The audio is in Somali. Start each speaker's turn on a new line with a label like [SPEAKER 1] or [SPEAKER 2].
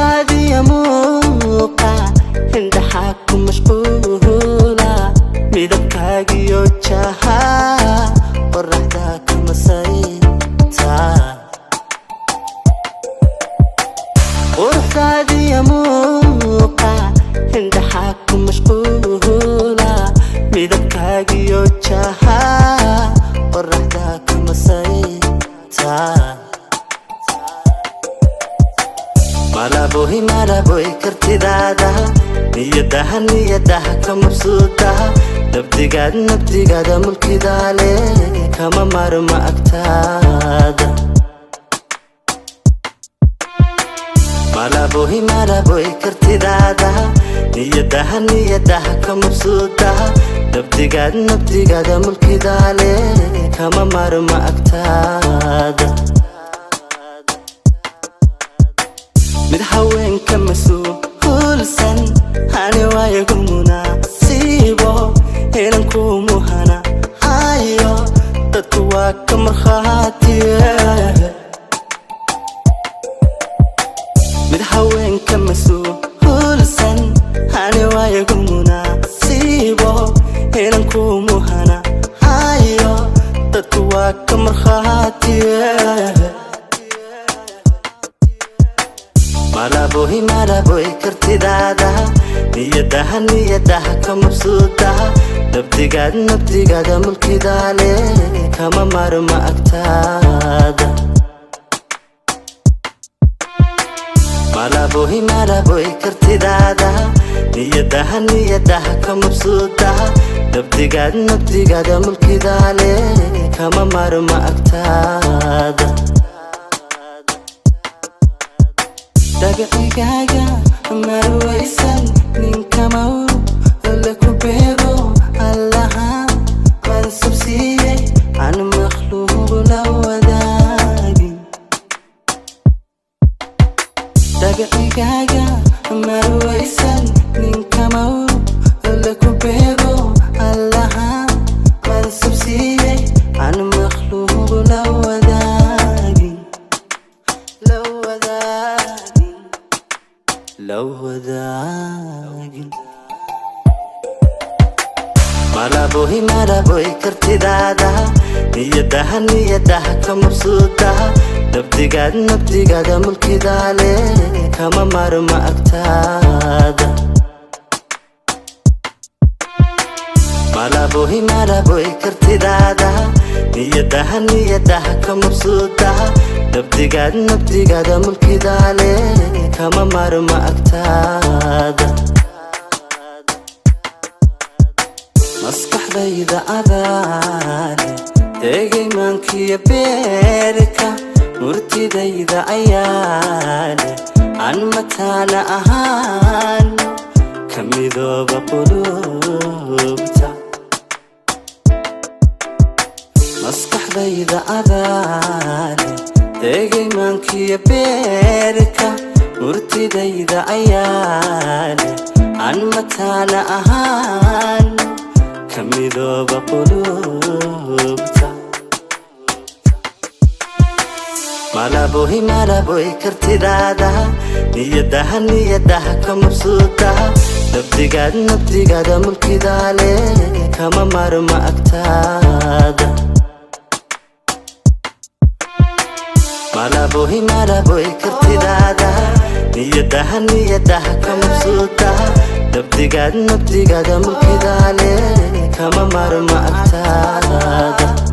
[SPEAKER 1] quruxdaadii muuqa indhaha ku mashquula midabkaagiyo jaha qorraxda kama sayta quruxdaadii muuqa indhaha ku mashquula midabkaagiyo jaha qorraxda kama sayta Malabo kartidaada niyadaha ka mabsuudaha nabdigaada mulkidaale kama marma agtaada Malabo kartidaada niyadaha ka mabsuudaha nabdigaada mulkidaale kama marma agtaada mid haweenka masuulsan hani waayagu munaasibo helan ku muhana hayo dadku waa ka markhaatiye mid haweenka masuulsan hani waayagu munaasibo helan ku muhana hayo dadku waa ka markhaatiye Malabo kartidaada niyadaha ka mabsuudaha nabdigaada mulkidaale kama marma agtaada Malabo kartidaada niyadaha ka mabsuudaha nabdigaada mulkidaale kama marma agtaada dabicigaaga marwaysan ninka mawr la ku beego allaha mansubsiiyey aan makhluuq la wadaagin dabicigaaga marwaysan ninka mawr la ku beego allaha mansubsiiyey aan makhluuq la wadaagin لو وداعي Malabo kartidaada niyadaha ka mabsuudaha nabdigaada mulkidaale kama marma agtaada Malabo kartidaada niyadaha ka mabsuudaha nabdigaada mulkidaale kama marma agtaada maskaxdayda adaale tegay maankiya beerka murtidayda ayaale aan mataana ahaan ka midooba qulubta maskaxdayda adaale tegay maankiya beerka murtidayda ayaale aan mataana ahaan ka midooba qulubta Malabo kartidaada niyadaha ka mabsuudaha nabdigaada mulkidaale kama marma agtaada Malabo kartidaada niyadaha ka mabsuudaha nabdigaada mulkidaale kama marma agtaada